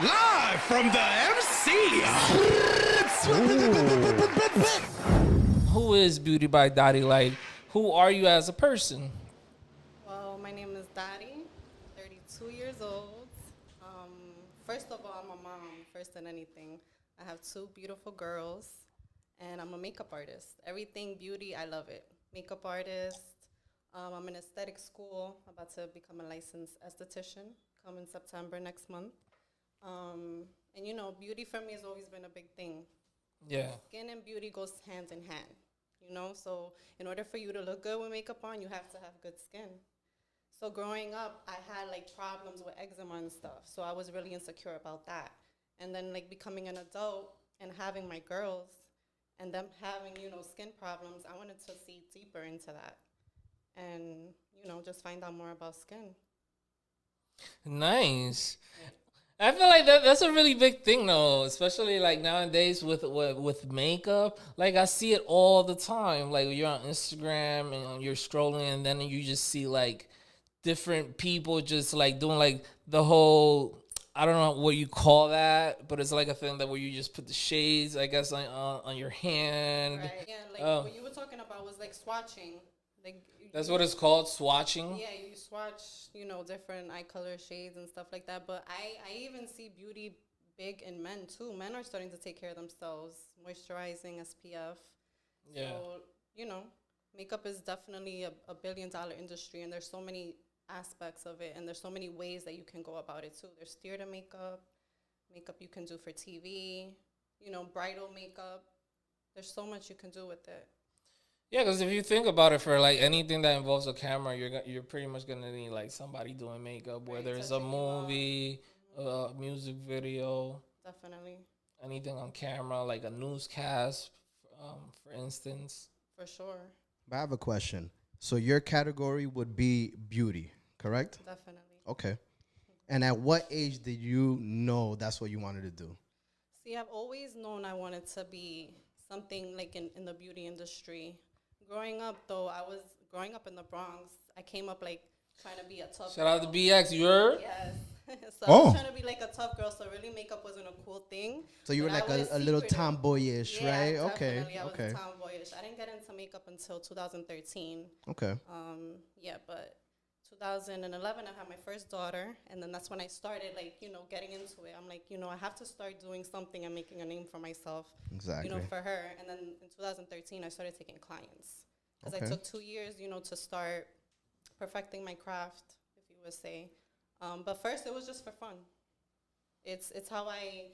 Live from the MC. Who is Beauty by Dhari? Like, who are you as a person? Well, my name is Dhari, 32 years old. First of all, I'm a mom, first than anything. I have two beautiful girls, and I'm a makeup artist. Everything beauty, I love it. Makeup artist. I'm in aesthetic school, about to become a licensed esthetician, come in September next month. And you know, beauty for me has always been a big thing. Yeah. Skin and beauty goes hand in hand, you know? So in order for you to look good with makeup on, you have to have good skin. So growing up, I had like problems with eczema and stuff. So I was really insecure about that. And then like becoming an adult and having my girls and them having, you know, skin problems, I wanted to see deeper into that. And, you know, just find out more about skin. Nice. I feel like that's a really big thing though, especially like nowadays with makeup. Like I see it all the time. Like you're on Instagram and you're scrolling, and then you just see like different people just like doing like the whole, I don't know what you call that, but it's like a thing that where you just put the shades, I guess, on your hand. Right. Yeah, like what you were talking about was like swatching. Like That's what it's called, swatching. Yeah, you swatch, you know, different eye color shades and stuff like that. But I even see beauty big in men too. Men are starting to take care of themselves, moisturizing, SPF. Yeah. So, you know, makeup is definitely a billion-dollar industry, and there's so many aspects of it, and there's so many ways that you can go about it too. There's theater makeup, makeup you can do for TV, you know, bridal makeup. There's so much you can do with it. Yeah, because if you think about it, for like anything that involves a camera, you're pretty much gonna need like somebody doing makeup, whether it's a movie, a music video, definitely, anything on camera, like a newscast, for instance. For sure. But I have a question. So your category would be beauty, correct? Definitely. Okay. And at what age did you know that's what you wanted to do? See, I've always known I wanted to be something like in the beauty industry. Growing up, though, I was growing up in the Bronx. I came up like trying to be a tough Shout out to girl. BX, you're? Yes. So I was trying to be like a tough girl, so really makeup wasn't a cool thing. So you were But like a little tomboyish, yeah, right? Definitely. I was Okay. tomboyish. I didn't get into makeup until 2013. Okay. Yeah, but 2011, I had my first daughter, and then that's when I started, like, you know, getting into it. I'm like, you know, I have to start doing something and making a name for myself, Exactly. you know, for her. And then in 2013, I started taking clients because Okay. I took 2 years, you know, to start perfecting my craft, if you would say. But first, it was just for fun. It's how I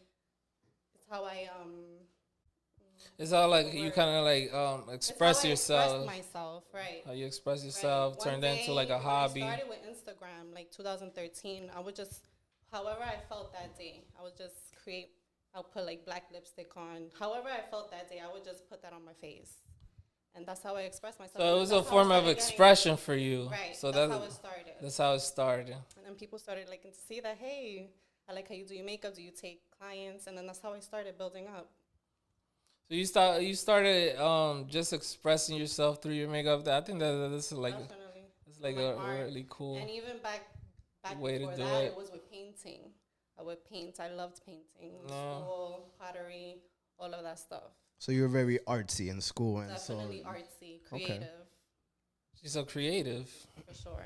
It's all like you kind of like express yourself. Express myself, right? How you express yourself Right. turned One into like a day, hobby. When I started with Instagram, like 2013, I would just, however I felt that day, I would just create, I'll put like black lipstick on. However I felt that day, I would just put that on my face. And that's how I express myself. So it was a That's how I form of started expression for you. Right. So that's how it started. That's how it started. And then people started like to see that, hey, I like how you do your makeup. Do you take clients? And then that's how I started building up. So you started just expressing yourself through your makeup. I think that's like Definitely. it's like My a art. really cool. And even back way to before do that, it. it was with painting. I would paint. I loved painting. No. School, pottery, all of that stuff. So you were very artsy in school, and Definitely so artsy, creative, She's so creative. for sure.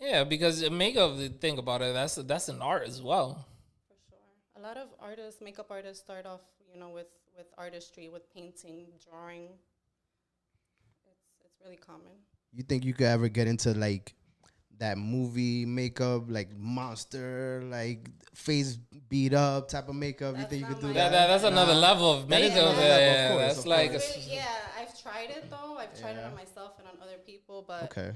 Yeah, because makeup. Think about it. That's an art as well. For sure. A lot of artists, makeup artists, start off, you know, with artistry, with painting, drawing. It's really common. you think you could ever get into like that movie makeup, like monster, like face beat up type of makeup? You That's think you not could do my- that? That's another Nah. level of That is makeup. another level, of Yeah, course, that's of like course. Really, yeah, I've tried it though. I've tried it on myself and on other people, but Okay.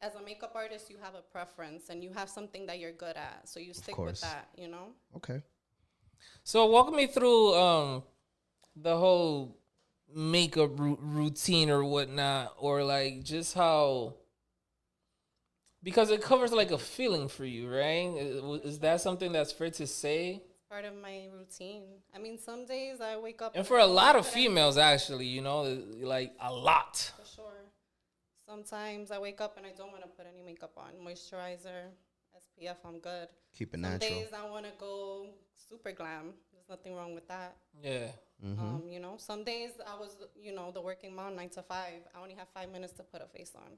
as a makeup artist, you have a preference and you have something that you're good at, so you stick with course. that, you know? Okay. So walk me through the whole makeup routine or whatnot, or like just how, because it covers like a feeling for you, right? Is that something that's fair to say? Part of my routine. I mean, some days I wake up And for a lot of but I- females, actually, you know, like a lot. For sure. Sometimes I wake up and I don't want to put any makeup on. Moisturizer, SPF, I'm good. Keep it Some natural. days I want to go super glam. There's nothing wrong with that. Yeah. You know, some days I was, you know, the working mom 9 to 5. I only have 5 minutes to put a face on.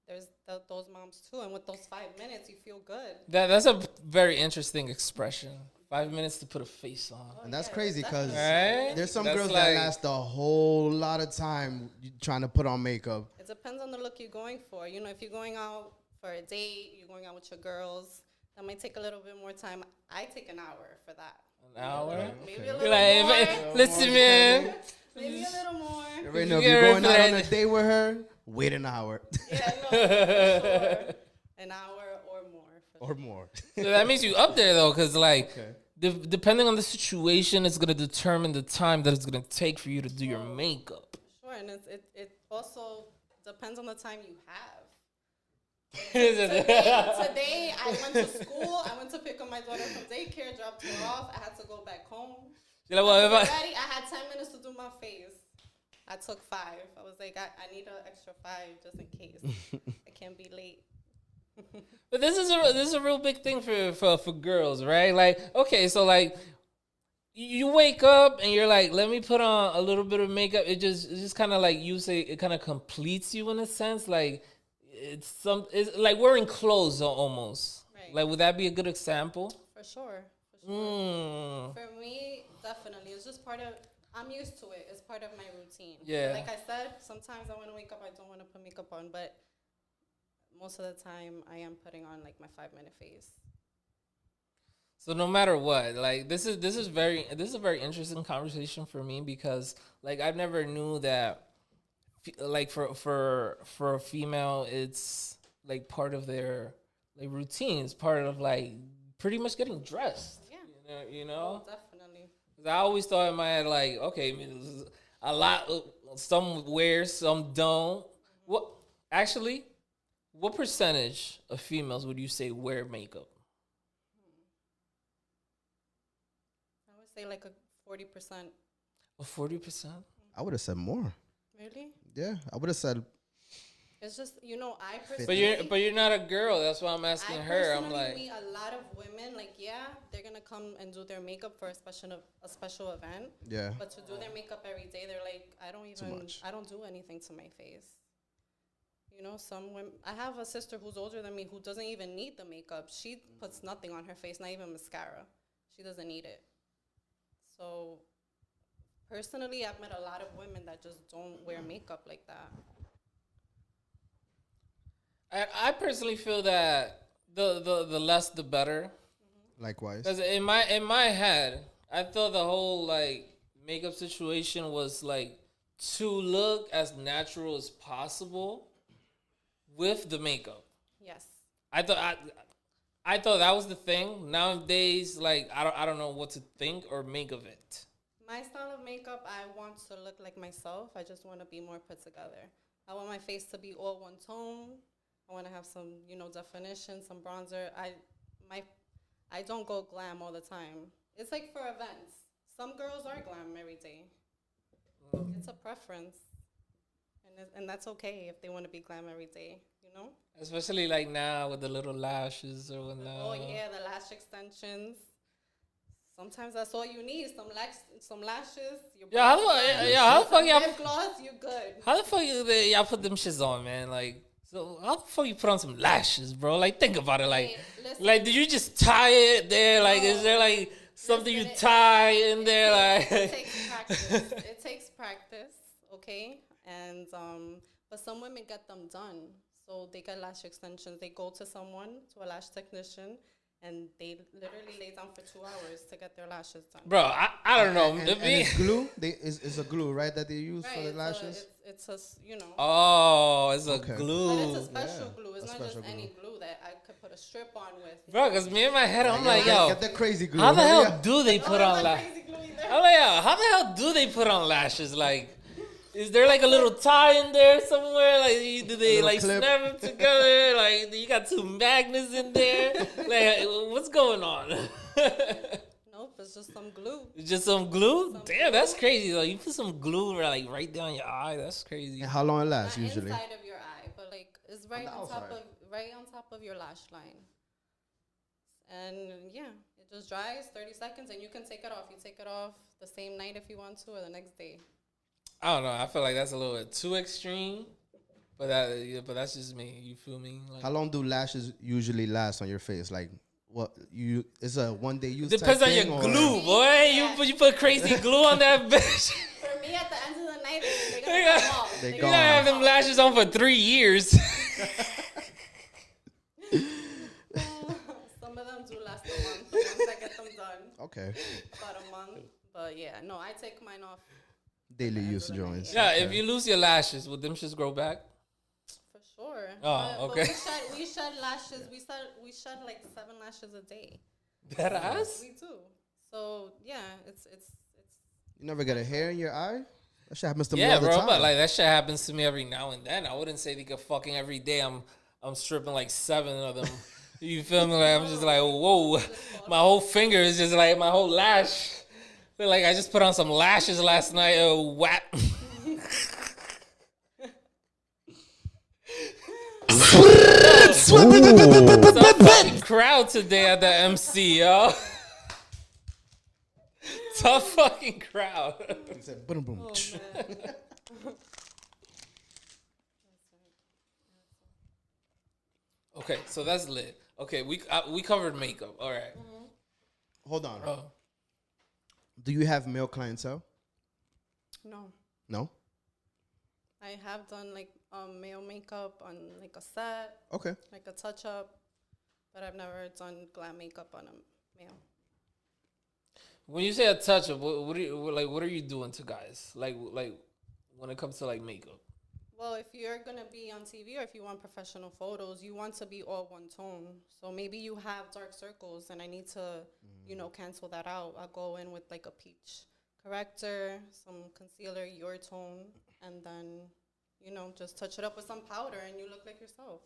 There's those moms too, and with those 5 minutes, you feel good. That's a very interesting expression. 5 minutes to put a face on. And that's crazy because Right? there's some That's girls like- that last a whole lot of time trying to put on makeup. It depends on the look you're going for. You know, if you're going out for a date, you're going out with your girls, that might take a little bit more time. I take an hour for that. An hour? Maybe a You're little like, more. listen, man. Maybe a little more. Right now, if get you're ready going for out on that. a date with her, wait an hour Yeah, no, for sure. An hour or more. For or more. So that means you up there though, because like Okay. depending on the situation, it's gonna determine the time that it's gonna take for you to do your makeup. sure. And it also depends on the time you have. yeah, Today, I went to school. I went to pick up my daughter from daycare, dropped her off. I had to go back home. You know what? To If get I, ready, I had 10 minutes to do my face. I took 5. I was like, I need an extra 5 just in case. I can't be late. but this is a real big thing for girls, right? Like, okay, so like you wake up and you're like, let me put on a little bit of makeup. It's just kind of like you say, it kind of completes you in a sense. Like it's like wearing clothes almost. Right. Like, would that be a good example? For sure. Mm. For me, definitely. It's just part of, I'm used to it. It's part of my routine. Yeah. Like I said, sometimes I want to wake up, I don't want to put makeup on, but most of the time I am putting on like my 5-minute face. So no matter what, like this is a very interesting conversation for me because like I never knew that like for a female it's like part of their like routine. It's part of like pretty much getting dressed. Yeah. You know? Oh, definitely. 'Cause I always thought in my head like, okay, I mean, this is a lot. Some wear, some don't. What percentage of females would you say wear makeup? I would say like a 40%. A 40%? I would have said more. Really? Yeah, I would have said. It's just, you know, I But personally... you're not a girl. That's why I'm asking her. I'm like, meet a lot of women, like, yeah, they're going to come and do their makeup for a special event. Yeah. But to do their makeup every day, they're like, much. I don't do anything to my face. You know, some women, I have a sister who's older than me who doesn't even need the makeup. She puts nothing on her face, not even mascara. She doesn't need it. So, personally, I've met a lot of women that just don't wear makeup like that. I personally feel that the less the better. Likewise. Because in my head, I thought the whole like makeup situation was like to look as natural as possible with the makeup. Yes. I thought that was the thing. Nowadays, like I don't know what to think or make of it. My style of makeup, I want to look like myself. I just want to be more put together. I want my face to be all one tone. I want to have some, you know, definition, some bronzer. I don't go glam all the time. It's like for events. Some girls are glam every day. It's a preference. And that's okay if they want to be glam every day, you know? Especially like now with the little lashes or whatnot. Oh, yeah, the lash extensions. Sometimes that's all you need. Some lashes. Yeah, how the fuck y'all? Lip gloss, you good. How the fuck y'all put them shits on, man? Like, so how the fuck you put on some lashes, bro? Like, think about it. Like, Hey, listen. like, did you just tie it there? Like, is there like something Listen, you tie in there? It Like, takes practice. It takes practice, okay? And but some women get them done. So they get lash extensions. They go to a lash technician, and they literally lay down for 2 hours to get their lashes done. bro, I don't know. And it's glue. It's a glue, right? That they use for the lashes. It's a, you know. Oh, it's a Okay. But glue, it's a special Yeah, glue. It's a not just special any glue that I could put a strip on with. bro. Cause me in my head, I'm Yeah, like, get- yo, get the crazy glue. how the Hurry hell up. do they put on lashes? Crazy glue either. I'm like, yo, how the hell do they put on lashes? Like, is there like a little tie in there somewhere? Like, do they Little like clip. snap them together? Like, you got 2 magnets in there? Like, what's going on? Nope, it's just some glue. It's just some glue? Damn, that's crazy. Like, you put some glue like right down your eye. That's crazy. And how long it lasts Not usually? inside of your eye, but like it's right the on top outside. of right on top of your lash line. and yeah, it just dries 30 seconds, and you can take it off. You take it off the same night if you want to, or the next day. I don't know. I feel like that's a little bit too extreme. But that's just me. You feel me? Like, How long do lashes usually last on your face? Like, what you? It's a 1 day use. depends type on your thing, or- glue, boy. Yeah. You put crazy glue on that bitch. For me, at the end of the night, they're gonna come off. They You gone. gotta have them lashes on for 3 years. Some of them do last a month. The ones that get them done, Okay. about a month. But yeah, no, I take mine off Daily use joints. Yeah, Okay. if you lose your lashes, would them shits grow back? for sure. Oh, But okay. we shed lashes. We shed like 7 lashes a day. That ass? We do. So yeah, it's You never get a hair in your eye? That shit happens to me Yeah, all the bro, time. but like that shit happens to me every now and then. I wouldn't say like fucking every day. I'm stripping like 7 of them. You feel me? Like I'm just like, whoa, my whole finger is just like my whole lash. Feel like I just put on some lashes last night. Whap. Some fucking crowd today at the MC, yo. Tough fucking crowd. He said, boom, boom. oh man. Okay, so that's lit. Okay, we covered makeup. All right. Hold on. Oh. Do you have male clientele? No, No? I have done like male makeup on like a set, Okay. like a touch up, but I've never done glam makeup on a male. When you say a touch up, what are you doing to guys? Like when it comes to like makeup. Well, if you're gonna be on TV or if you want professional photos, you want to be all one tone. So maybe you have dark circles, and I need to, cancel that out. I'll go in with like a peach corrector, some concealer, your tone, and then, just touch it up with some powder, and you look like yourself.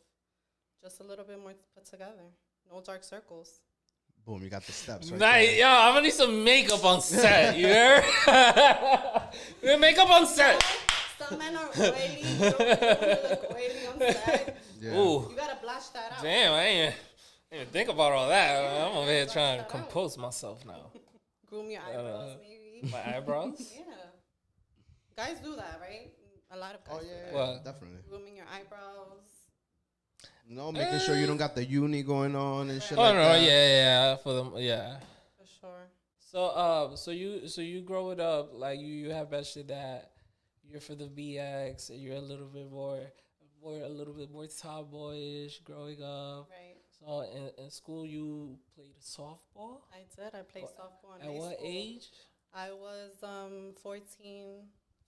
Just a little bit more put together. No dark circles. Boom, you got the steps right Nice, yo, I'm gonna need some makeup on set. You heard? We have makeup on set. Some men are oily. You don't look oily on set. there. Ooh, You gotta blush that out. damn, I ain't even think about all that. I'm over here trying to compose myself now. Groom your eyebrows, maybe. My eyebrows. Yeah. Guys do that, right? A lot of guys Oh, do yeah, that. What? definitely. Grooming your eyebrows. No, making sure you don't got the uni going on and shit Oh like no, that. yeah, for them, yeah. For sure. So you grow it up like you have that shit that you're for the BX and you're a little bit more tomboyish growing up. Right. So in school you played softball. I did. I played softball in At high what school. age? I was 14,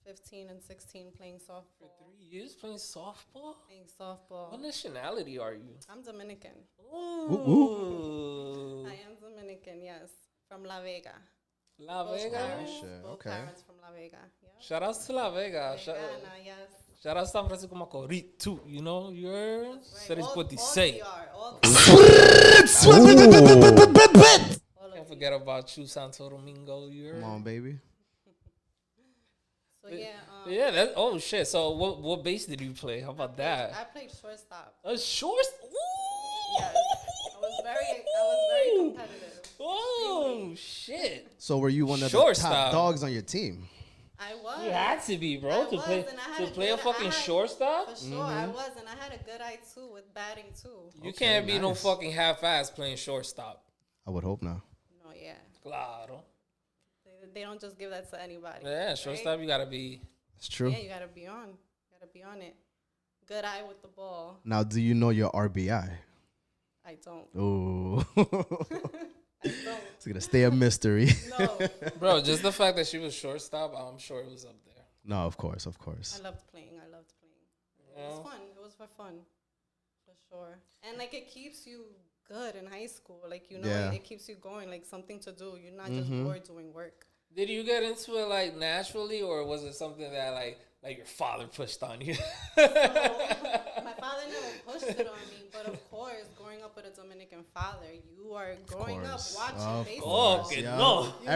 15, and 16 playing For softball. 3 years playing softball. Playing softball. What nationality are you? I'm Dominican. Ooh. I am Dominican, yes. From La Vega. La Both Vega. parents, shit, both okay. parents from La Vega. Yeah. Shout outs to La Vega. Vegana, yes. Shout out to San Francisco Macorís too. You know, you heard? Right. All What they all say. PR, all Can't forget about you, Santo Domingo. You heard? Come on, baby. So yeah. Yeah, that. Oh shit. So what base did you play? How about I that? played shortstop. A short. Yes. I was very competitive. Oh shit. So were you one of the Shortstop. top dogs on your team? I was. You had to be, bro, I to was, play and I had to play a good- fucking I had- shortstop. For sure, I was, and I had a good eye too with batting too. You Okay, can't be no nice. fucking half-ass playing shortstop. I would hope not. No, yeah, Claro. they don't just give that to anybody. Yeah, right? shortstop. You gotta be. It's true. Yeah, you gotta be on. You gotta be on it. Good eye with the ball. Now, do you know your RBI? I don't. Oh, I don't. it's gonna stay a mystery. No, Bro, just the fact that she was shortstop, I'm sure it was up there. No, of course, of course. I loved playing. It was Yeah. fun. It was for fun, for sure. And like it keeps you good in high school. Like Yeah. it keeps you going. Like something to do. You're not just bored doing work. Did you get into it like naturally, or was it something that like your father pushed on you? My father never pushed it on me, but of course, growing up with a Dominican father, you are growing up course. watching Of baseball. course, Okay, yeah. no. You're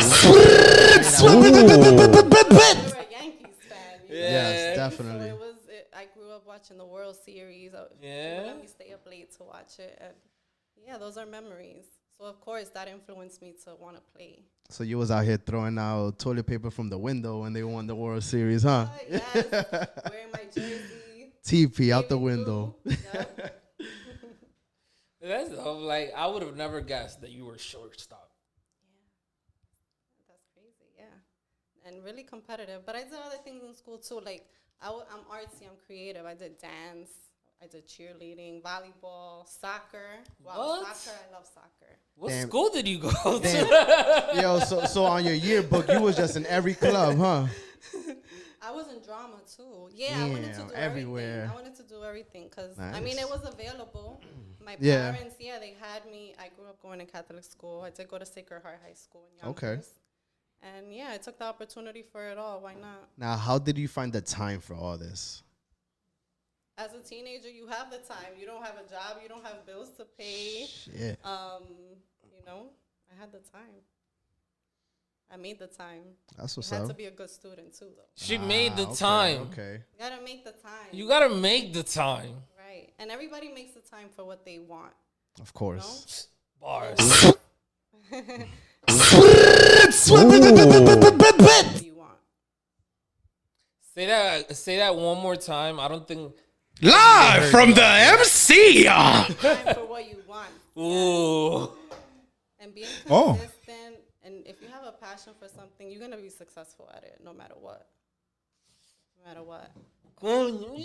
a Yankees fan. You know? Yes, Yeah. definitely. So I grew up watching the World Series. Yeah. Let me stay up late to watch it. And yeah, those are memories. So of course that influenced me to want to play. So you was out here throwing out toilet paper from the window when they won the World Series, huh? Yes, wearing my jersey. TP out the Navy window. blue. Yep. That's like I would have never guessed that you were shortstop. Yeah, that's crazy. Yeah, and really competitive. But I did other things in school too. Like I'm artsy. I'm creative. I did dance. I did cheerleading, volleyball, soccer. Wow, What? soccer! I love soccer. What Damn. school did you go Damn. to? Yo, so on your yearbook, you was just in every club, huh? I was in drama too. Yeah, I wanted to Damn, do everywhere. everything. I wanted to do everything because I mean Nice. it was available. My Yeah. parents, yeah, they had me. I grew up going to Catholic school. I did go to Sacred Heart High School in Okay. Yonkers. And yeah, I took the opportunity for it all. Why not? Now, how did you find the time for all this? As a teenager, you have the time. You don't have a job. You don't have bills to pay. Shit. You know, I had the time. I made the time. That's what's You had up. to be a good student too, though. She made the Okay, time. Okay. You gotta make the time. You gotta make the time. Right. And everybody makes the time for what they want. Of course. Bars. What do you want? Say that one more time. I don't think. Live from the MC. Time for what you want. Ooh. And being Oh. consistent. And if you have a passion for something, you're gonna be successful at it, no matter what. No matter what.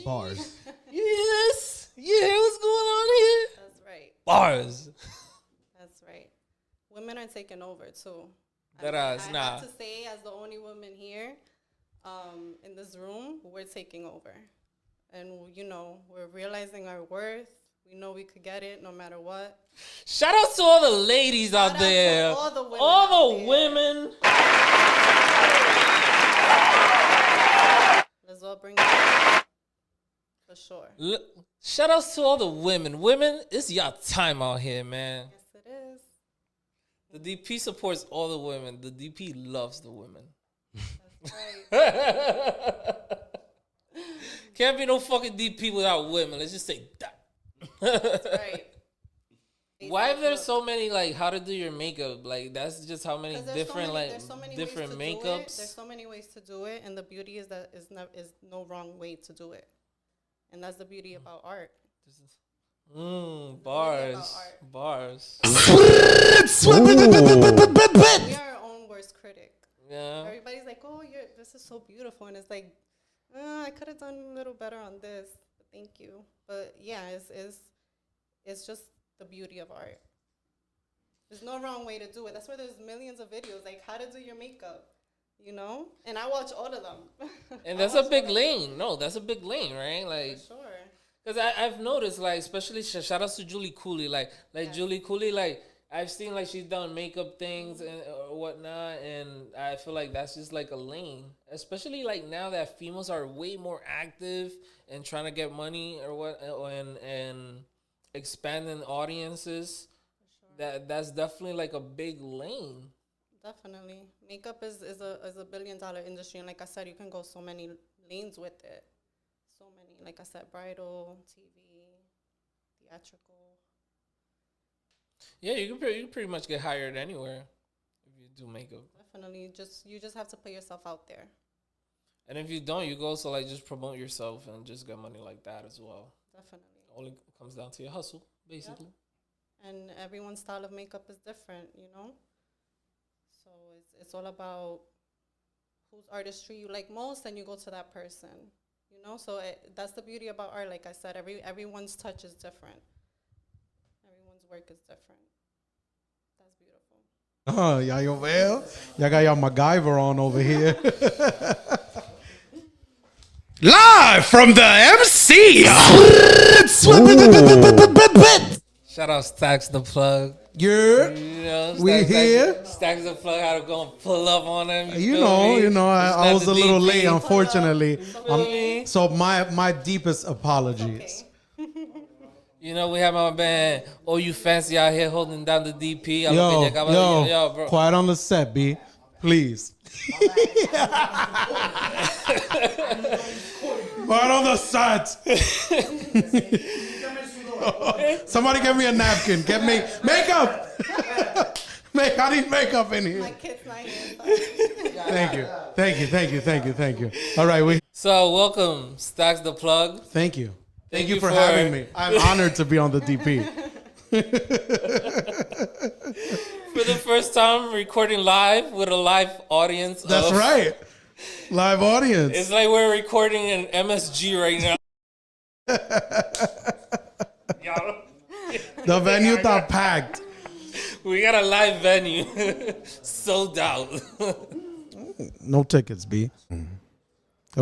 Bars. Yes. Yeah. What's going on here? That's right. Bars. That's right. Women are taking over too. That I ass, nah. have to say, as the only woman here, in this room, we're taking over, and you know we're realizing our worth. We know we could get it no matter what. Shout out to all the ladies Shout out out to there. all the women All out the there. women. Let's all bring it for sure. Shout outs to all the women. Women, it's y'all time out here, man. Yes, it is. The DP supports all the women. The DP loves the women. That's right. Can't be no fucking DP without women. Let's just say that. That's right. Why are there so many like how to do your makeup? Like that's just how many 'Cause there's different so many, like there's so many different ways to do it. makeups. There's so many ways to do it, and the beauty is that is no wrong way to do it, and that's the beauty about art. Bars. art. Bars. We are our own worst critic. Yeah. Everybody's like, "Oh, this is so beautiful," and it's like, I could have done a little better on this. But thank you. But yeah, it's just the beauty of art. There's no wrong way to do it. That's why there's millions of videos like how to do your makeup, you know. And I watch all of them. And that's a big lane. No, that's a big lane, right? Like, For sure. because I've noticed, like, especially shout outs to Julie Cooley, like Yes. Julie Cooley, like I've seen like she's done makeup things and or whatnot, and I feel like that's just like a lane, especially like now that females are way more active and trying to get money or what, and expanding audiences. That's definitely like a big lane. Definitely. Makeup is a $1 billion industry, and like I said, you can go so many lanes with it. So many, like I said, bridal, TV, theatrical. Yeah, you can pretty much get hired anywhere if you do makeup. Definitely, you just have to put yourself out there. And if you don't, you go also like just promote yourself and just get money like that as well. Definitely. Only comes down to your hustle, basically. And everyone's style of makeup is different, you know. So it's all about whose artistry you like most, and you go to that person, you know. So that's the beauty about art. Like I said, everyone's touch is different. Everyone's work is different. That's beautiful. Y'all over here? Y'all got y'all MacGyver on over here. Live from the MC. Shout out Stacks the Plug. Yeah. You know, We here. Stacks the Plug had to go and pull up on him. You feel me? know, I was It's a not the little DP. late, unfortunately. Feel me? So my deepest apologies. Okay. You know, we have my band. Oh, you fancy out here holding down the DP. Yo, bro. Quiet on the set, B. Please. Quiet on the set. Somebody get me a napkin. Get me makeup. I need makeup in here. My kid's not here. Sorry. Thank you. All right, So welcome, Stacks the Plug. Thank you. Thank you for for- having me. I'm honored to be on the DP. For the first time recording live with a live audience. That's right. Live audience. It's like we're recording in MSG right now. The venue got packed. We got a live venue. Sold out. No tickets, B. It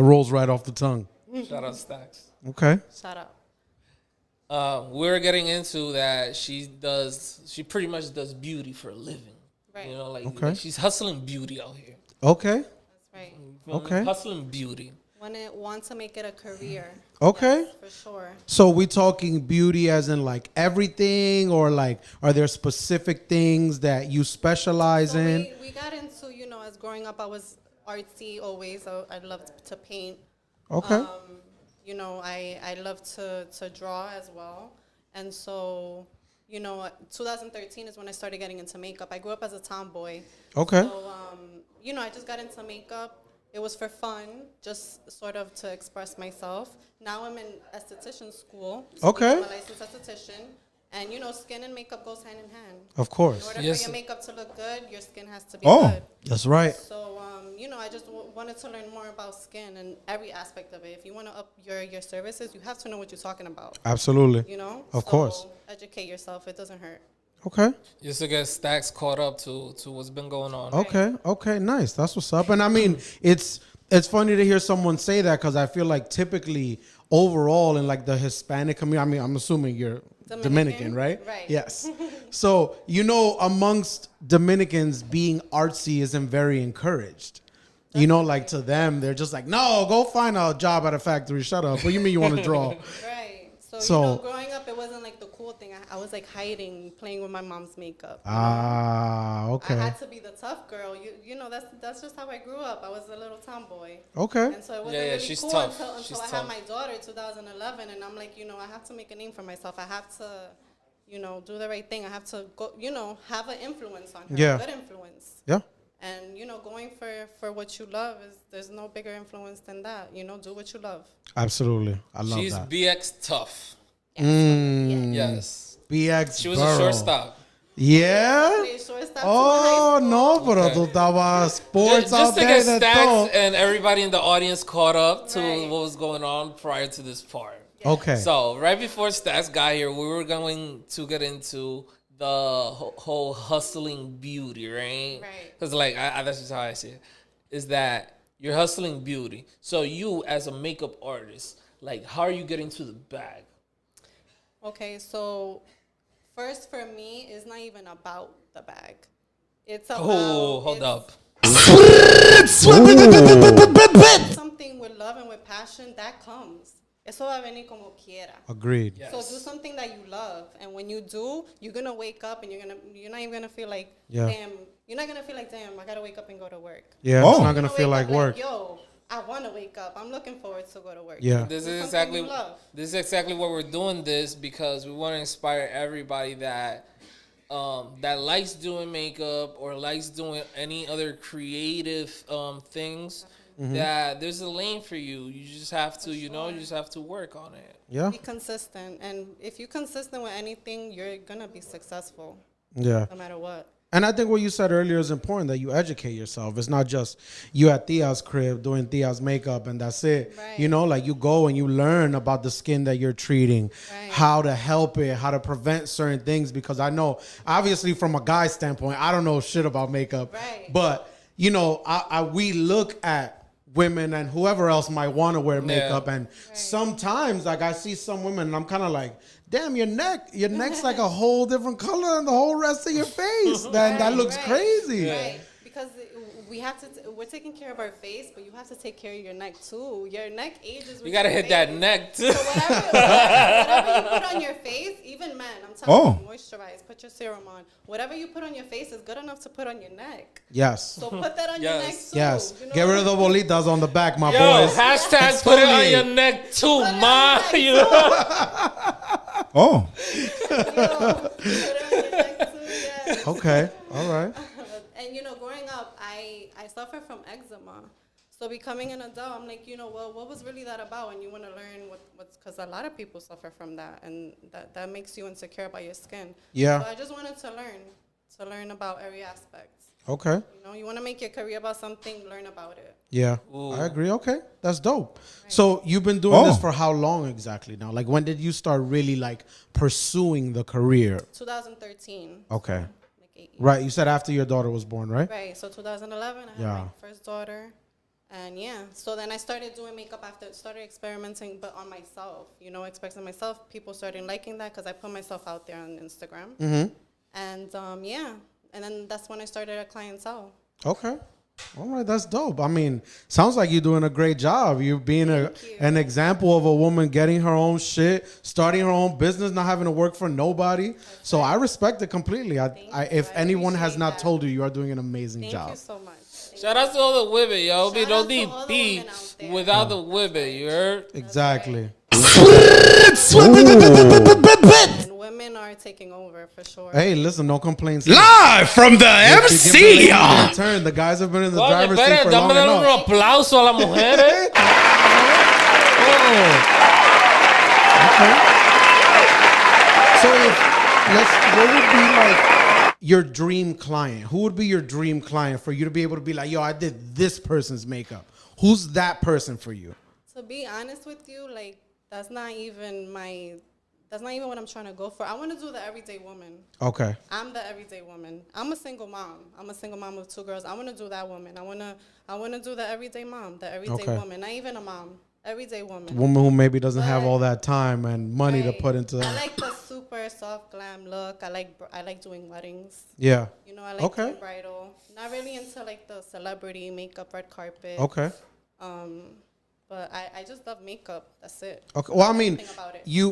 rolls right off the tongue. Shout out Stacks. Okay. Shut up. We're getting into that she pretty much does beauty for a living. Right. You know, like, Okay. like she's hustling beauty out here. Okay. That's right. Okay. Hustling beauty. Want to make it a career. Okay. Yes, for sure. So we talking beauty as in like everything, or like are there specific things that you specialize So in? we got into, as growing up, I was artsy always. So I loved to paint. Okay. I love to draw as well. And so, 2013 is when I started getting into makeup. I grew up as a tomboy. Okay. So, I just got into makeup. It was for fun, just sort of to express myself. Now I'm in esthetician school. Okay. I'm a licensed esthetician. And, skin and makeup goes hand in hand. Of In course. order Yes. for your makeup to look good, your skin has to be Oh, good. that's right. So, I just wanted to learn more about skin and every aspect of it. If you want to up your services, you have to know what you're talking about, Absolutely. Of course. Educate yourself. It doesn't hurt. Okay. Just to get Stacks caught up to what's been going on. Okay. Nice. That's what's up. And I mean, it's funny to hear someone say that, because I feel like typically overall in like the Hispanic community, I mean, I'm assuming you're Dominican, right? Right. Yes. So, amongst Dominicans, being artsy isn't very encouraged. Like to them, they're just like, no, go find a job at a factory. Shut up. What do you mean you want to draw? Right. So, So- growing up, it wasn't like the cool thing. I was like hiding, playing with my mom's makeup. Okay. I had to be the tough girl. That's just how I grew up. I was a little tomboy. Okay. And so it wasn't Yeah, really she's cool tough. until She's I tough. had my daughter in 2011. And I'm like, I have to make a name for myself. I have to, do the right thing. I have to go, have an influence on her. Yeah. A good influence. Yeah. And, going for what you love there's no bigger influence than that. Do what you love. Absolutely. I love She's that. BX tough. Yes. BX She was Burrow. a shortstop. Yeah? Play shortstop Oh, to high no, school. pero tú estabas sports Just out to get there. That's Stacks all. and everybody in the audience caught up to Right. what was going on prior to this part. Okay. So right before Stacks got here, we were going to get into the whole hustling beauty, right? Right. Because that's just how I see it. Is that you're hustling beauty. So you as a makeup artist, like how are you getting to the bag? Okay, so first for me, it's not even about the bag. It's about Oh, hold up. something with love and with passion that comes. Eso va a venir como quiera. Agreed. Yes. So do something that you love, and when you do, you're gonna wake up and you're not even gonna feel like, Yeah. damn. You're not gonna feel like, damn, I gotta wake up and go to work. Yeah, Oh. it's not You're going to gonna feel wake like up work. Yo, I want to wake up. I'm looking forward to go to work. Yeah. This Do is something exactly you love. what we're doing this because we want to inspire everybody that that likes doing makeup or likes doing any other creative things. That there's a lane for you. You just have to, you just have to work on it. Yeah. Be consistent, and if you're consistent with anything, you're gonna be successful, Yeah. no matter what. And I think what you said earlier is important, that you educate yourself. It's not just you at Tia's crib doing Tia's makeup and that's it. Right. Like you go and you learn about the skin that you're treating, Right. how to help it, how to prevent certain things. Because I know, obviously from a guy's standpoint, I don't know shit about makeup. Right. But, we look at women and whoever else might want to wear makeup. And sometimes, like, I see some women and I'm kind of like, damn, your neck's like a whole different color than the whole rest of your face. That looks Right. crazy. Right, because we have to. We're taking care of our face, but you have to take care of your neck too. Your neck ages. With You gotta your hit that face. neck too. So whatever you put on your face, even men, I'm telling you, moisturize, put your serum on. Whatever you put on your face is good enough to put on your neck. Yes. So put that on your neck Yes. too. Yes. You know Get rid of the what I mean? bolitas on the back, my Yo, boys. hashtag put it on Exfoliate. your neck too, Put it on ma. your neck You too. know? Oh. Okay. All right. And growing up, I suffer from eczema. So becoming an adult, I'm like, well, what was really that about? And you want to learn what's, because a lot of people suffer from that, and that makes you insecure about your skin. Yeah. So I just wanted to learn about every aspect. Okay. You want to make your career about something, learn about it. Yeah. Ooh. I agree. Okay. That's dope. Right. So you've been doing this for how long exactly now? Like, when did you start really like pursuing the career? 2013. Okay. So, like 8 years. Right. You said after your daughter was born, right? Right. So 2011, I had my first daughter. And yeah, so then I started doing makeup started experimenting, but on myself, expressing myself. People started liking that because I put myself out there on Instagram. Mm-hmm. And yeah, and then that's when I started a clientele. Okay. All right, that's dope. I mean, sounds like you're doing a great job. You're being an example of a woman getting her own shit, starting her own business, not having to work for nobody. So I respect it completely. If anyone has not told you, you are doing an amazing job. Thank you so much. Shout out to all the women, yo. We don't need beef without the women, you heard? Exactly. And women are taking over for sure. Hey, listen, no complaints. Live from the MC. Turn. The guys have been in the driver's seat for long Dame un enough. aplauso a las mujeres. Okay. So what would be like your dream client? Who would be your dream client for you to be able to be like, yo, I did this person's makeup? Who's that person for you? To be honest with you, like, that's not even what I'm trying to go for. I want to do the everyday woman. Okay. I'm the everyday woman. I'm a single mom. I'm a single mom of 2 girls. I want to do that woman. I want to do the everyday mom, the everyday woman. Not even a mom. Everyday woman. Woman who maybe doesn't have all that time and money to put into that. I like the super soft glam look. I like doing weddings. Yeah. I like doing bridal. Not really into like the celebrity makeup, red carpet. Okay. But I just love makeup. That's it. Okay. Well, I mean,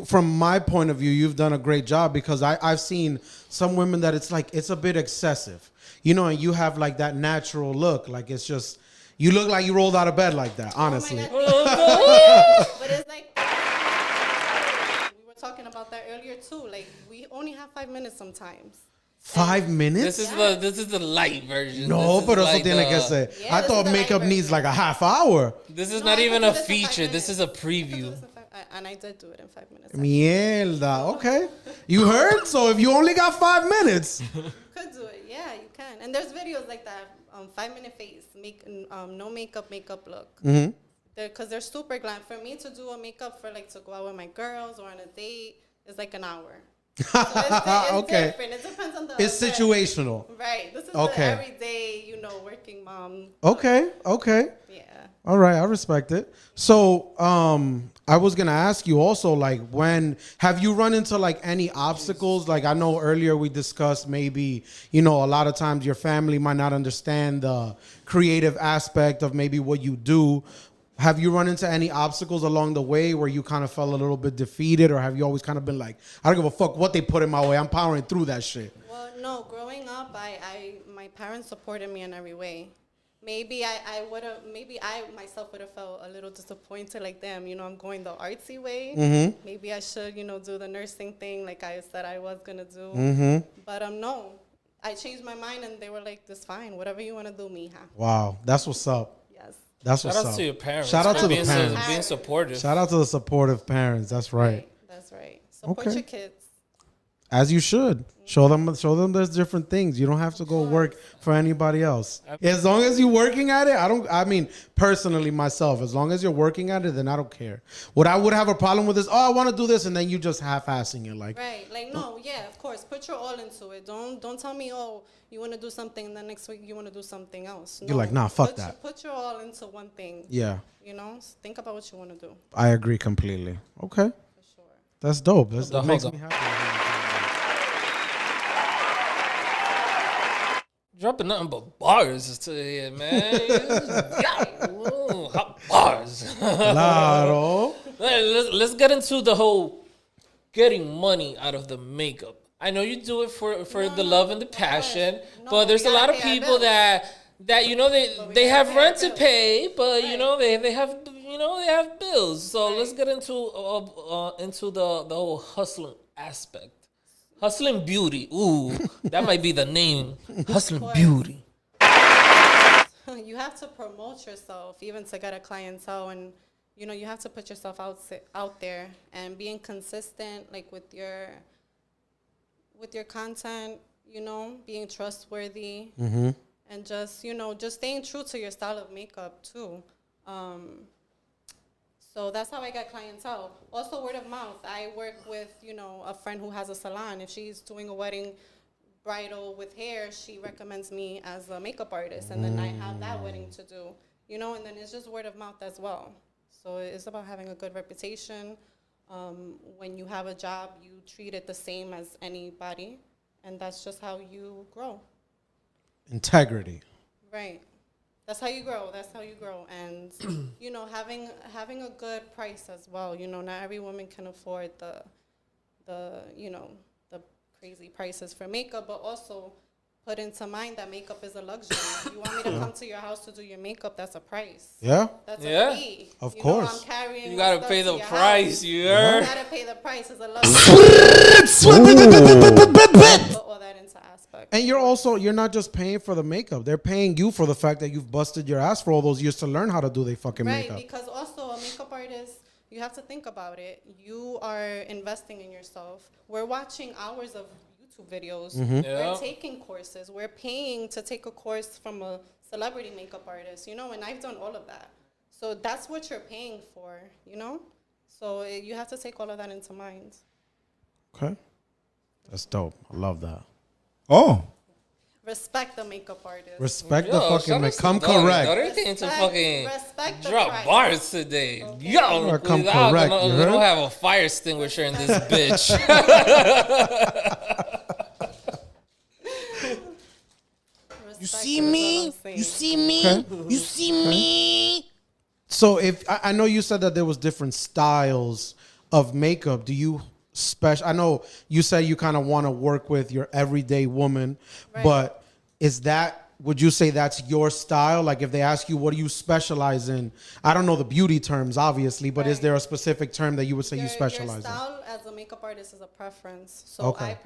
from my point of view, you've done a great job because I've seen some women that it's a bit excessive, and you have like that natural look. Like it's just, you look like you rolled out of bed like that, honestly. But it's like, we were talking about that earlier too. Like, we only have 5 minutes sometimes. 5 minutes? This is the light version. No, pero eso tiene que ser. I thought makeup needs like a half hour. This is not even a feature. This is a preview. And I did do it in 5 minutes. Mierda. Okay. You heard? So if you only got 5 minutes. Could do it. Yeah, you can. And there's videos like that. 5-minute face. No makeup look. Mm-hmm. Because they're super glam. For me to do a makeup for like to go out with my girls or on a date is like an hour. So it's different. It depends on the It's situational. Right. This is the everyday, working mom. Okay. Yeah. All right, I respect it. So, I was gonna ask you also, like, have you run into like any obstacles? Like, I know earlier we discussed maybe, a lot of times your family might not understand the creative aspect of maybe what you do. Have you run into any obstacles along the way where you kind of felt a little bit defeated, or have you always kind of been like, I don't give a fuck what they put in my way, I'm powering through that shit? Well, no, growing up, my parents supported me in every way. Maybe I myself would have felt a little disappointed, like, damn, I'm going the artsy way. Mm-hmm. Maybe I should, do the nursing thing like I said I was going to do. Mm-hmm. But no, I changed my mind and they were like, this fine, whatever you want to do, mija. Wow, that's what's up. Yes. That's what's up. Shout out to your parents. Shout out to the parents. Being supportive. Shout out to the supportive parents. That's right. That's right. Support your kids. As you should. Show them there's different things. You don't have to go work for anybody else. As long as you're working at it, personally myself, as long as you're working at it, then I don't care. What I would have a problem with is, I want to do this, and then you just half-assing it. Like, right. Like, no, yeah, of course. Put your all into it. Don't tell me, you want to do something, and then next week you want to do something else. No, you're like, nah, fuck that. Put your all into one thing. Yeah. Think about what you want to do. I agree completely. Okay. For sure. That's dope. That makes me happy. Dropping nothing but bars today, man. Hot bars. Claro. Let's get into the whole getting money out of the makeup. I know you do it for the love and the passion, but there's a lot of people that they have rent to pay, but they have bills. So let's get into the whole hustling aspect. Hustling Beauty. Ooh, that might be the name. Hustling Beauty. You have to promote yourself even to get a clientele, and you have to put yourself out there and being consistent, like with your content, being trustworthy, and just staying true to your style of makeup too. So that's how I get clientele. Also, word of mouth. I work with, a friend who has a salon. If she's doing a wedding bridal with hair, she recommends me as a makeup artist. And then I have that wedding to do, and then it's just word of mouth as well. So it's about having a good reputation. When you have a job, you treat it the same as anybody. And that's just how you grow. Integrity. Right. That's how you grow. And, having a good price as well. Not every woman can afford the crazy prices for makeup, but also put into mind that makeup is a luxury. You want me to come to your house to do your makeup, that's a price. Yeah. That's a fee. Of course. I'm carrying You gotta pay the price, you You heard? gotta pay the price. It's a luxury. Put all that into aspect. And you're not just paying for the makeup. They're paying you for the fact that you've busted your ass for all those years to learn how to do their fucking makeup. Right, because also a makeup artist, you have to think about it. You are investing in yourself. We're watching hours of YouTube videos. Yeah. We're taking courses. We're paying to take a course from a celebrity makeup artist, and I've done all of that. So that's what you're paying for, So you have to take all of that into mind. Okay. That's dope. I love that. Oh. Respect the makeup artist. Respect the Yo, fucking shout out make. to Come Dhari. correct. Dhari came to fucking Respect the drop price. bars today. Okay. Yo, Or come we correct, you heard? don't have a fire extinguisher in this bitch. Respect You see is all me? I'm saying. You see me? Okay. You see me? So if I know you said that there was different styles of makeup, do you I know you said you kind of want to work with your everyday woman, Right. but would you say that's your style? Like if they ask you, what do you specialize in? I don't know the beauty terms, obviously, but is Right. there a specific term that you would say you Your specialize style as a makeup artist is a preference. So Okay.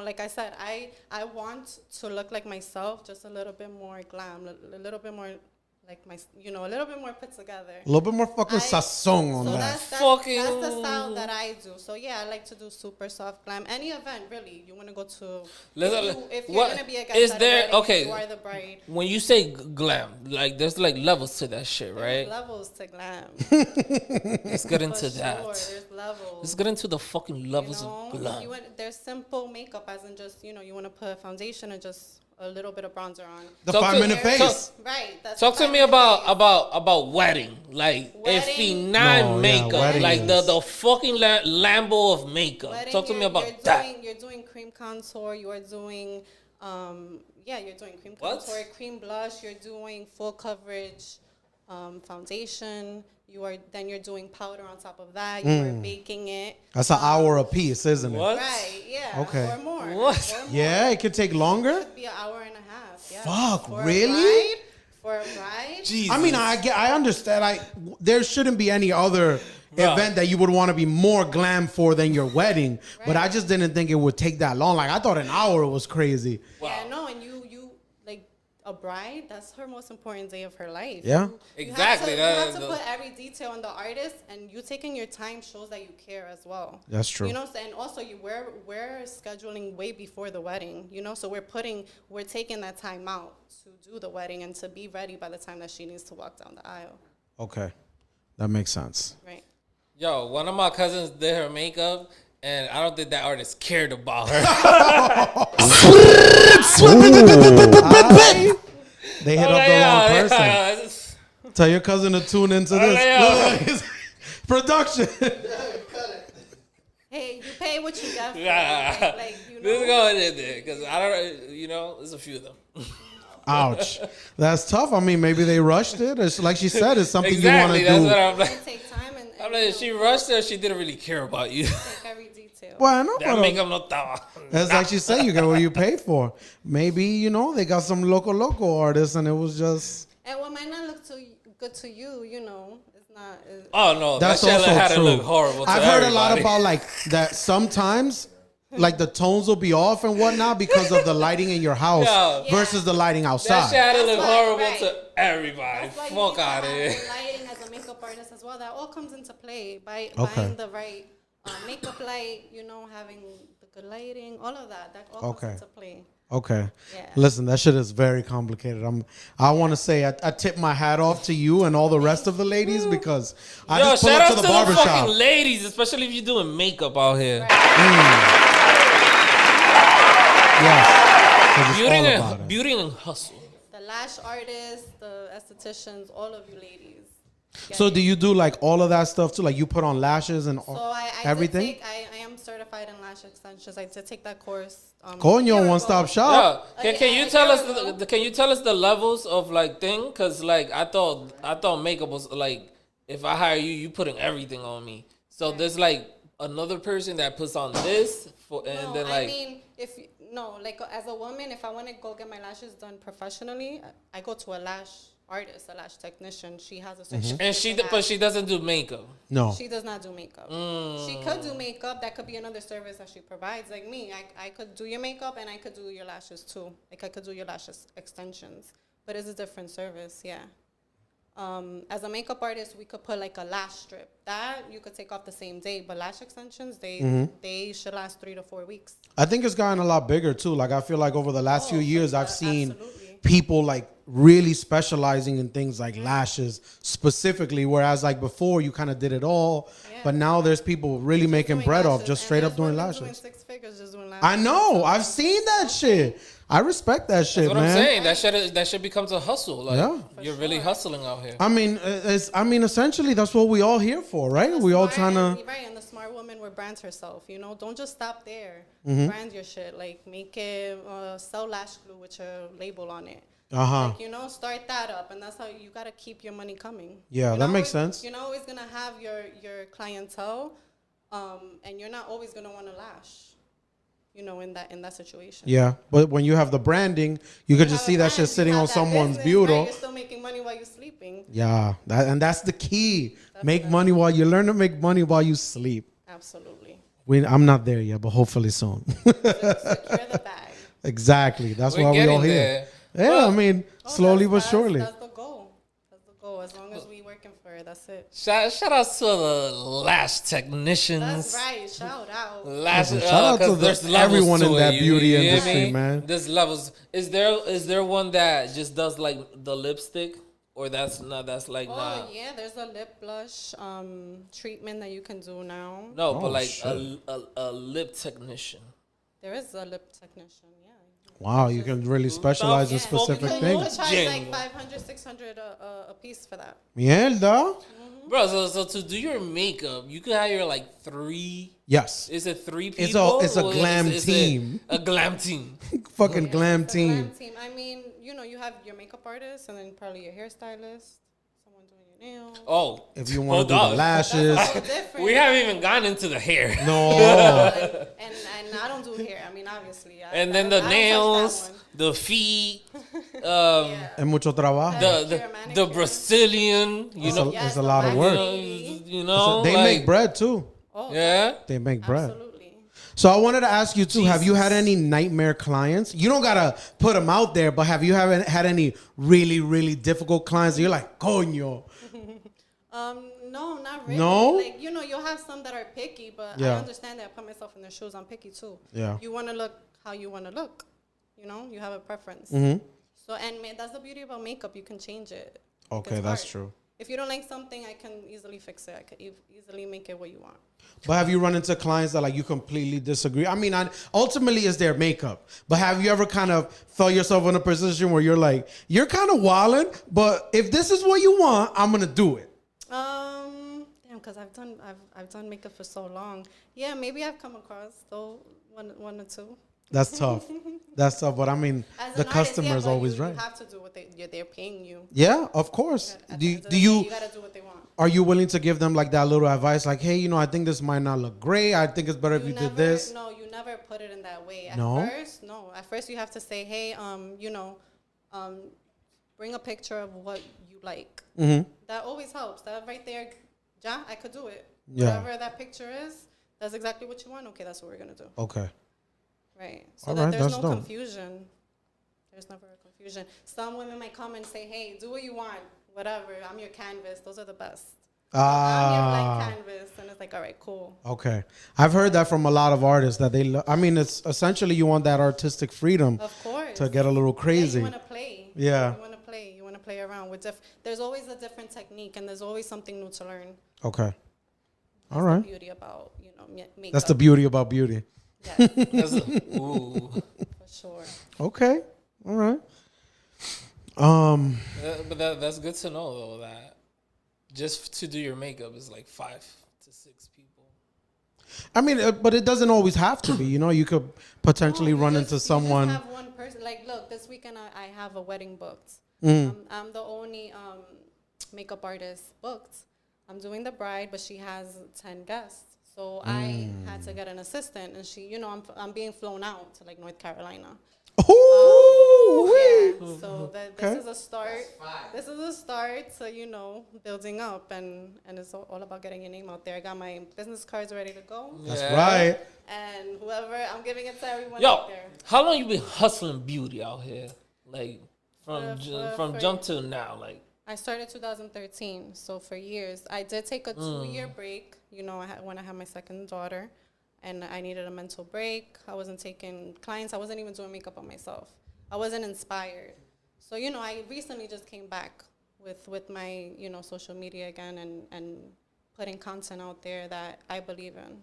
like I said, I want to look like myself, just a little bit more glam, a little bit more like a little bit more put together. A little bit more fucking sazon on So that. that's Fucking- the style that I do. So yeah, I like to do super soft glam. Any event really, you want to go to. If you're gonna be a guest is at a there? wedding, Okay, you are the bride. when you say glam, like there's like levels to that shit, right? There's levels to glam. Let's get For into that. sure, there's levels. Let's get into the fucking levels of glam. There's simple makeup, as in just you want to put foundation and just a little bit of bronzer on. The Talk to- 5-minute face. Right. That's Talk to me about wedding, like Wedding? if he No, not yeah, makeup, wedding like is- the fucking Lambo of makeup. Wedding, Talk to me you're about that. You're doing cream contour. You are doing, you're doing cream What? contour, cream blush. You're doing full coverage foundation. You're doing powder on top of that. You are baking it. That's an hour a piece, isn't it? What? Right. Yeah. Okay. Or more. What? Or more. Yeah, it could take longer. It could be an hour and a half. Yeah. Fuck, For a really? For a bride. I mean, I understand. There shouldn't be any other event that you would want to be more glam for than your wedding. But I just didn't think it would take that long. Like I thought an hour was crazy. Yeah, no, and you like a bride, that's her most important day of her life. Yeah. Exactly, You have that- to put every detail in the artist, and you taking your time shows that you care as well. That's true. And also we're scheduling way before the wedding, so we're taking that time out to do the wedding and to be ready by the time that she needs to walk down the aisle. Okay, that makes sense. Right. Yo, one of my cousins did her makeup, and I don't think that artist cared about her. They hit up the wrong person. Tell your cousin to tune into this. Production. Hey, you pay what you get for. Yeah. Like, This is going in there because I don't. There's a few of them. Ouch. That's tough. I mean, maybe they rushed it. It's like she said, it's something Exactly. you That's want what to do. I'm like. You take time and I'm like, she rushed it. She didn't really care about you. take every detail. Well, I know, That but makeup no estaba. that's like she said, you get what you pay for. Maybe, they got some local artists and it was just... And what might not look too good good to you, you know, it's not. Oh no, That's that shit also had to true. look horrible. To I've heard a lot everybody. about like that sometimes. Like the tones will be off and whatnot because of the lighting in your house Yeah. versus the lighting That outside. shit had to That's look why, horrible right. to everybody. That's why you Fuck need to out of have here. the lighting as a makeup artist as well. That all comes into play by Okay. buying the right makeup light. You know, having the good lighting, all of that. That all Okay. comes into play. Okay. Yeah. Listen, that shit is very complicated. I want to say I tip my hat off to you and all the rest of the ladies because I Yo, just pull shout up out to to the the barbershop. fucking ladies, especially if you're doing makeup out here. Yes. 'Cause it's all about it. Beauty and hustle. The lash artists, the estheticians, all of you ladies. get So it. do you do like all of that stuff too? Like you put on lashes and So I everything? Did take, I am certified in lash extensions. I did take that course. Coño, one stop shop. Yeah. Can you tell us can you tell us the levels of like thing? Cause like I thought makeup was like if I hire you, you putting everything on me. So there's like another person that puts on this and then like I mean, like as a woman, if I want to go get my lashes done professionally, I go to a lash artist, a lash technician. She has a certificate. and but she doesn't do makeup. No. She does not do makeup. She could do makeup. That could be another service that she provides. Like me, I could do your makeup and I could do your lashes too. Like I could do your lashes extensions, but it's a different service. Yeah. As a makeup artist, we could put like a lash strip that you could take off the same day, but lash extensions, they should last 3 to 4 weeks. I think it's gotten a lot bigger too. Like I feel like over the last few years, I've seen absolutely. people like really specializing in things like lashes specifically, whereas like before you kind of did it all, Yeah. but now there's people really making Doing bread off lashes, just and straight up there's doing women lashes. Doing 6 figures just doing lashes. I know. I've seen that shit. I respect that shit, That's what man. I'm saying. That shit becomes a hustle. Like Yeah. you're really hustling out here. I mean, essentially, that's what we all here for, right? The We all smart- trying to. Right, and the smart woman will brand herself. You know, don't just stop there. Mm-hmm. Brand your shit. Like make it sell lash glue with your label on it. Uh-huh. Like, you know, start that up, and that's how you gotta keep your money coming. Yeah, You're that not makes always- sense. You're not always gonna have your clientele, and you're not always gonna want to lash. You know, in that situation. Yeah, but when you have the branding, you could You just have see a that brand, shit you sitting have on that someone's business, beauty. right? You're still making money while you're sleeping. Yeah, and that's the key. Make money while you learn to make money while you sleep. Absolutely. I'm not there yet, but hopefully soon. Secure the bag. Exactly. That's We're why we getting all here. there. Yeah, Well, I mean, slowly but surely. That's the goal. That's the goal. As long as we working for it, that's it. Shout out to the lash technicians. That's right. Shout out. Lash, Shout out to 'cause there's levels everyone to in it, that you beauty hear industry, me? man. There's levels. Is there one that just does like the lipstick, or that's not? That's like Oh not. yeah, there's a lip blush treatment that you can do now. No, Oh, but like shit. a lip technician. There is a lip technician. Yeah. Wow, you can really specialize in Yeah. specific You You things. could charge Jingle. like 500, 600 a piece for that. Mierda. Bro, so to do your makeup, you could hire like 3. Yes. Is it 3 It's people? a or glam is it team. a glam team. Fucking glam It's a team. I mean, you know, you have your makeup artist and then probably your hairstylist, someone doing your nails. Oh, If you want hold to do the on. lashes. That's so different. We haven't even gotten into the hair. No. and I don't do hair. I mean, obviously. And then the nails, the feet, Es mucho trabajo. the Brazilian, you know, It's a lot of work. you know, They like, make bread too. Oh, Yeah. They make bread. absolutely. So I wanted to ask you too, have you had any nightmare clients? You don't gotta put them out there, but have you had any really, really difficult clients that you're like, coño? No, not really. No? Like, you know, you'll have some that are picky, but Yeah. I understand that. I put myself in their shoes. I'm picky too. Yeah. You want to look how you want to look. You know, you have a preference. Mm-hmm. So, and that's the beauty about makeup. You can change it. Okay, It's that's art. true. If you don't like something, I can easily fix it. I can easily make it what you want. But have you run into clients that like you completely disagree? I mean, ultimately it's their makeup. But have you ever kind of felt yourself in a position where you're like, you're kind of wilding, but if this is what you want, I'm gonna do it. Damn, because I've done makeup for so long. Yeah, maybe I've come across though one or two. That's tough. That's tough. But I mean, As the an artist, customer is but always you right. have to do what they're paying you. Yeah, of course. At Do the you, end of do the you day, gotta do what they want. are you willing to give them like that little advice, like, hey, you know, I think this might not look great. I think it's better if you did this. No, you never put it in that way. No? At first, you have to say, hey, you know, bring a picture of what you like. That always helps. That right there, yeah, I could do it. Yeah. Whatever that picture is, that's exactly what you want. Okay, that's what we're gonna do. Okay. Right. So All that right, there's that's no dope. confusion. There's never a confusion. Some women might come and say, "Hey, do what you want. Whatever. I'm your canvas." Those are the best. I'm your blank canvas, and it's like, all right, cool. Okay. I've heard that from a lot of artists that they. I mean, it's essentially you want that artistic freedom Of course. to get a little Yeah, crazy. you want to play. Yeah. You want to play. You want to play around with there's always a different technique, and there's always something new to learn. Okay. All That's right. the beauty about makeup. That's the beauty about beauty. Yes, Ooh. for sure. Okay. All right. But that's good to know though that just to do your makeup is like 5 to 6 people. I mean, but it doesn't always have to be. You know, you could potentially No, you run just- into someone. You just have one person. Like, look, this weekend I have a wedding booked. I'm the only makeup artist booked. I'm doing the bride, but she has 10 guests. So I had to get an assistant, and she, I'm being flown out to like North Carolina. Ooh, Yeah, so Okay. this is a start. This is a start to building up, and it's all about getting your name out there. I got my business cards ready to go, That's Yeah. right. and whoever I'm giving it to everyone Yo, out there. how long you been hustling beauty out here? Like from For- jump till now, like. I started 2013, so for years. I did take a 2-year break, when I had my second daughter, and I needed a mental break. I wasn't taking clients. I wasn't even doing makeup on myself. I wasn't inspired. So, I recently just came back with my, social media again and putting content out there that I believe in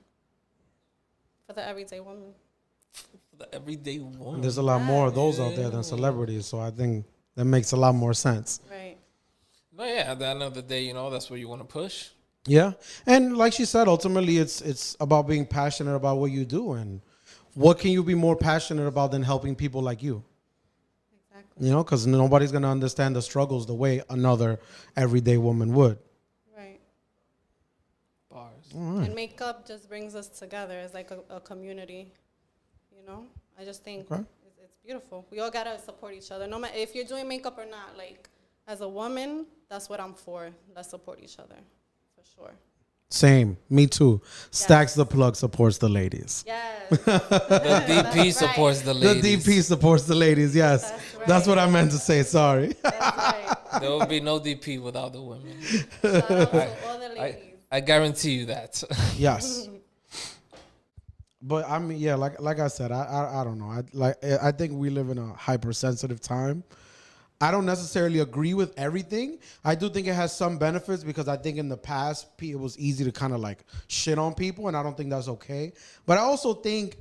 for the everyday woman. For the everyday woman. There's a lot more of those out there than celebrities, so I think that makes a lot more sense. Right. But yeah, at the end of the day, that's where you want to push. Yeah, and like she said, ultimately it's about being passionate about what you do, and what can you be more passionate about than helping people like you? Exactly. Because nobody's gonna understand the struggles the way another everyday woman would. Right. Bars. And makeup just brings us together as like a community, I just think Okay. it's beautiful. We all gotta support each other. No matter if you're doing makeup or not, like as a woman, that's what I'm for. Let's support each other, for sure. Same, me too. Stacks the plug supports the ladies. Yes. The DP right. supports the The ladies. DP supports the ladies. Yes, That's that's what right. I meant to say. Sorry. That's right. There will be no DP without the women. Shout out to all the ladies. I guarantee you that. Yes. But I mean, yeah, like I said, I don't know. I think we live in a hypersensitive time. I don't necessarily agree with everything. I do think it has some benefits because I think in the past it was easy to kind of like shit on people, and I don't think that's okay. But I also think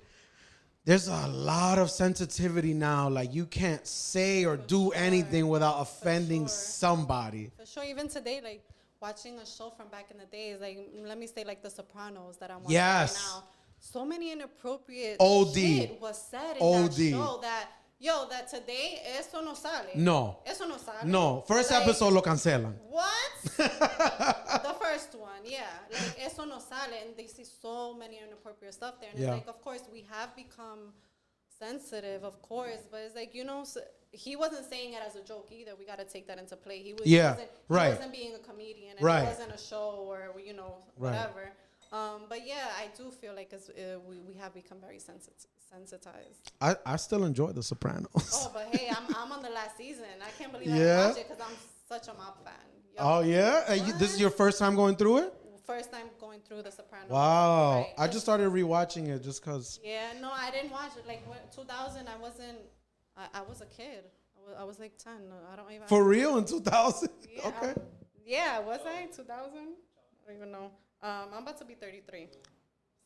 there's a lot of sensitivity now. Like you can't say or do anything without offending somebody. For sure. Even today, like watching a show from back in the days, like let me say like The Sopranos that I'm watching Yes. right now. So many inappropriate OD. shit was said in OD. that show that today eso no sale. No. Eso no sale. No. First Like, episode lo cancelan. What? The first one, yeah. Like eso no sale, and they see so many inappropriate stuff there. And Yeah. it's like, of course, we have become sensitive, of course, but it's like, he wasn't saying it as a joke either. We got to take that into play. He wasn't being a comedian, and Right. it wasn't a show or whatever. But yeah, I do feel like we have become very sensitized. I still enjoy The Sopranos. Oh, but hey, I'm on the last season. I can't believe I Yeah? didn't watch it because I'm such a mob fan. Yo, Oh yeah, this is your first time going through it? first time going through The Sopranos. Wow, Right. I just started rewatching it just cause. Yeah, no, I didn't watch it. Like 2000, I was a kid. I was like 10. I don't even. For real in 2000? Yeah, Okay. Yeah, was I 2000? I don't even know. I'm about to be 33.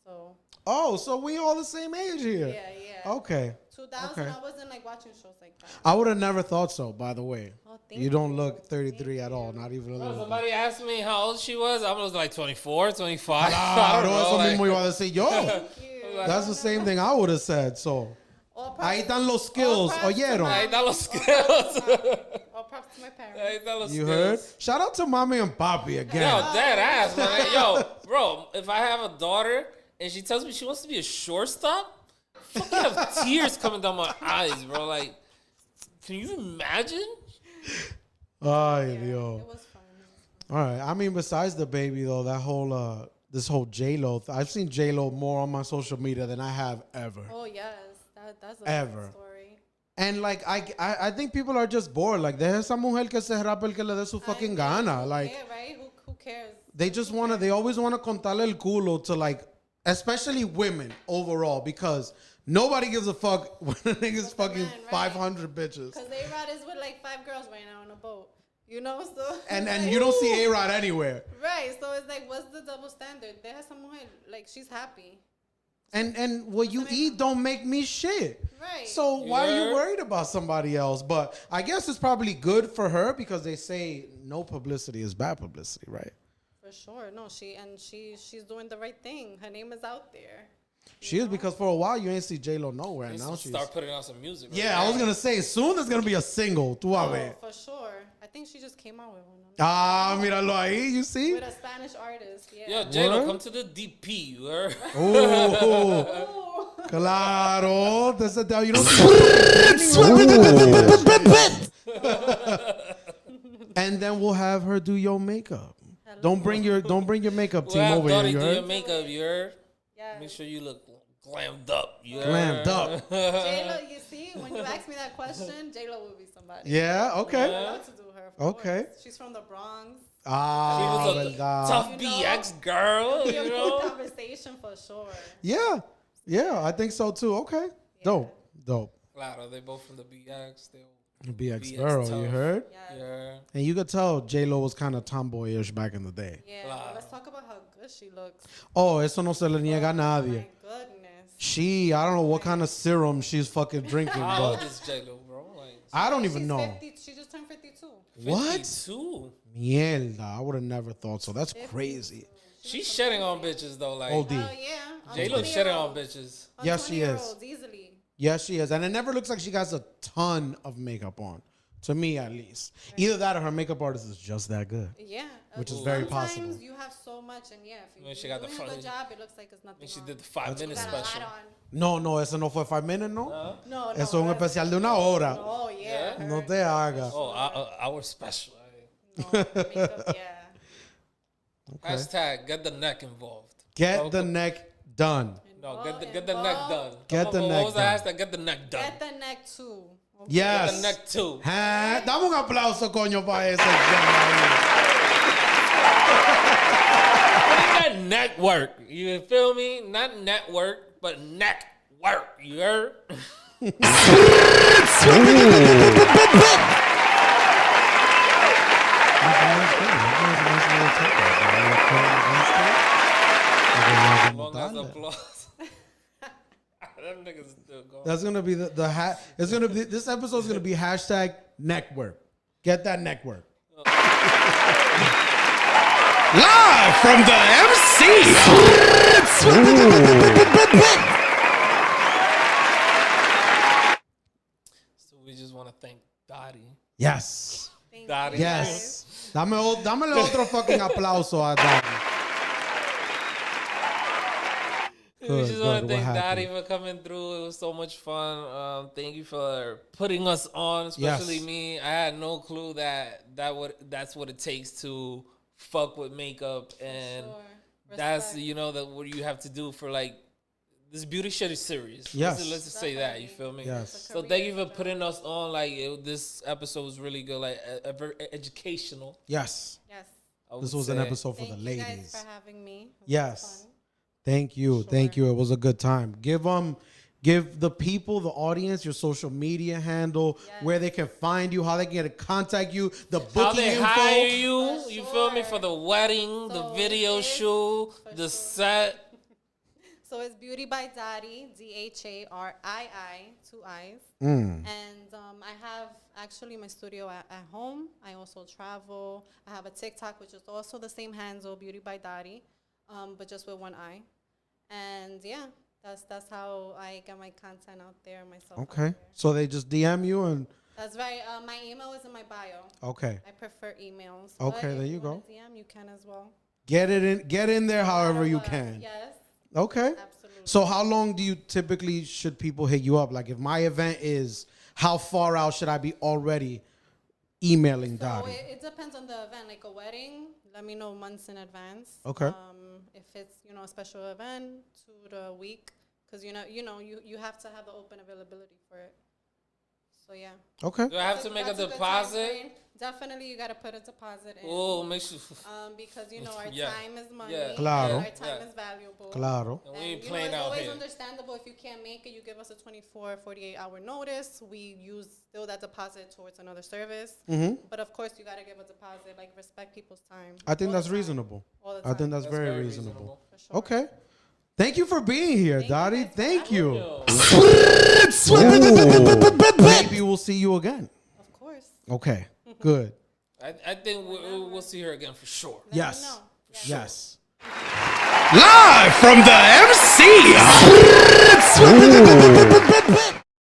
So. Oh, so we all the same age here. Yeah. Okay. 2000, Okay. I wasn't like watching shows like that. I would have never thought so, by the way. Oh, thank You don't you. look 33 at all, not even a little bit. Somebody asked me how old she was. I was like 24, 25. Ah, I don't no, know, eso like- mismo iba a decir yo. Thank you. That's the same thing I would have said, so. All Ahí props- están los skills, all props to oyeron. my- Ahí están los all props to skills. my- All props to my parents. Ahí están los You skills. heard? Shout out to mommy and papi again. Yo, dead ass, man. Yo, bro, if I have a daughter and she tells me she wants to be a shortstop, I fucking have tears coming down my eyes, bro. Like, can you imagine? Ay, Dios. It was fun. All right. I mean, besides the baby though, that whole this whole J-Lo, I've seen J-Lo more on my social media than I have ever. Oh yes, that's a Ever. good story. And like I think people are just bored. Like, deja esa mujer que se rapa el que le dé su fucking gana. Like, Yeah, right? Who cares? they just wanna, they always wanna contarle el culo to, like, especially women overall, because nobody gives a fuck when a nigga's fucking man, right? 500 bitches. Because A-Rod is with like 5 girls right now on a boat. You know, so And you don't see A-Rod anywhere. right. So it's like, what's the double standard? They have some mujer, like she's happy. And what you eat don't make me shit. Right. So why are Yeah. you worried about somebody else? But I guess it's probably good for her because they say no publicity is bad publicity, right? For sure. No, she's doing the right thing. Her name is out there. She is, because for a while you ain't see J-Lo nowhere, and They now she's... start putting out some music. right Yeah, now. I was going to say, soon there's going to be a single. Tú a ver. For sure. I think she just came out with one. Ah, míralo ahí, you see? With a Spanish artist. Yeah. Yo, J-Lo, Word? come to the DP. You heard? Oh, Ooh. claro. That's the you don't And then we'll have her do your makeup. Don't bring your makeup We'll team have over Dhari here. do You your heard? makeup. You heard? Yeah. Make sure you look glammed up. You Glammed heard? up. J-Lo, you see, when you ask me that question, J-Lo will be somebody. Yeah, okay. I love to do her. Of Okay. course. She's from the Bronx. Ah, She was a verdad. tough You know? BX girl. It'll be You a know? good conversation for sure. Yeah, I think so too. Okay. Dope. Claro, they both from the BX. They BX BX girl, tough. you heard? Yeah. yeah. And you could tell J-Lo was kind of tomboyish back in the day. Yeah. Wow. Let's talk about how good she looks. Oh, eso no se le niega a My nadie. goodness. I don't know what kind of serum she's fucking drinking, How old but is J-Lo, bro? Like, I don't even She's know. 50, she just turned 52. What? 52. Mierda, I would have never thought so. That's crazy. She's shedding on bitches though. Like OD. Oh, yeah. J-Lo shedding on bitches. Yes, she is. Easily. Yes, she is. And it never looks like she has a ton of makeup on. To me, at least. Either that or her makeup artist is just that good. Yeah. Which is very Sometimes possible. you have so much, and yeah, if When you she got doing the a good front- job, it looks like it's nothing And she wrong. did the 5-minute You got a lot special. on. No, eso no fue 5 minutes, no? No, Eso es un that's- especial de una hora. Oh, yeah. Yeah? No te hagas. Oh, our special. No, makeup, yeah. Okay. Hashtag get the neck involved. Get the neck done. No, get the neck done. Get the What neck was the done. hashtag? Get the neck done. Get the neck too. Okay. Yes. Get the neck too. Ha, dame un aplauso, coño, para ese. That neck work. You feel me? Not network, but neck work. You heard? Long as applause. Them niggas still going. That's gonna be the it's gonna be, this episode's gonna be hashtag neck work. Get that neck work. Live from the So we just want to thank Dhari. Yes. Thank Dhari. you, Yes. Dámele otro fucking aplauso a Dhari. We Good, just want good. to What thank happened? Dhari for coming through. It was so much fun. Thank you for putting us on, especially Yes. me. I had no clue that's what it takes to fuck with makeup, and Sure. that's Respect. that what you have to do for like this beauty shit is serious. Yes. Let's just say that. You feel me? Yes. It's a So career, thank you for so- putting us on. Like this episode was really good. Like very educational. Yes. Yes. I This would was an say. episode for Thank the you guys ladies. for having me. It was Yes. fun. Thank you. Thank you. It was a good time. Give the people, the audience, your social media handle, Yes. where they can find you, how they can get to contact you, the How booking they info. hire you? For You feel me? sure. For the wedding, the So video it's- shoot, for the sure. set. So it's Beauty by Dhari, Dharii, 2 I's. Mm. And I have actually my studio at home. I also travel. I have a TikTok, which is also the same handle, Beauty by Dhari, but just with 1 eye. And yeah, that's how I get my content out there, myself. out Okay. there. So they just DM you and That's right. My email is in my bio. okay. I prefer emails. Okay, but there if you wanna go. DM, you can as well. Get in there however you However, can. Yes, Okay. absolutely. So how long do you typically should people hit you up? Like if my event is, how far out should I be already emailing So Dhari? it depends on the event. Like a wedding, let me know months in advance. Okay. If it's a special event, 2 to a week, because you have to have the open availability for it. So yeah. Okay. Do I have to make a That's good deposit? timeframe. Definitely, you gotta put a deposit in. Oh, make sure. Because our Yeah. time is money. Yeah. Claro. Our time is valuable. Claro. And we ain't And, playing it's out always here. understandable if you can't make it. You give us a 24, 48-hour notice. We use still that deposit towards another service. But of course, you gotta give a deposit. Like respect people's time. I think all that's the time. reasonable. All the I think time. that's That's very very reasonable. For sure. Okay. Thank you for being here, Thank you Dhari. guys for Thank having you. Ooh. Maybe we'll see you again. Of course. Okay. Good. I think we'll see her again for sure. Let me Yes. know. Yes. Live from the MC.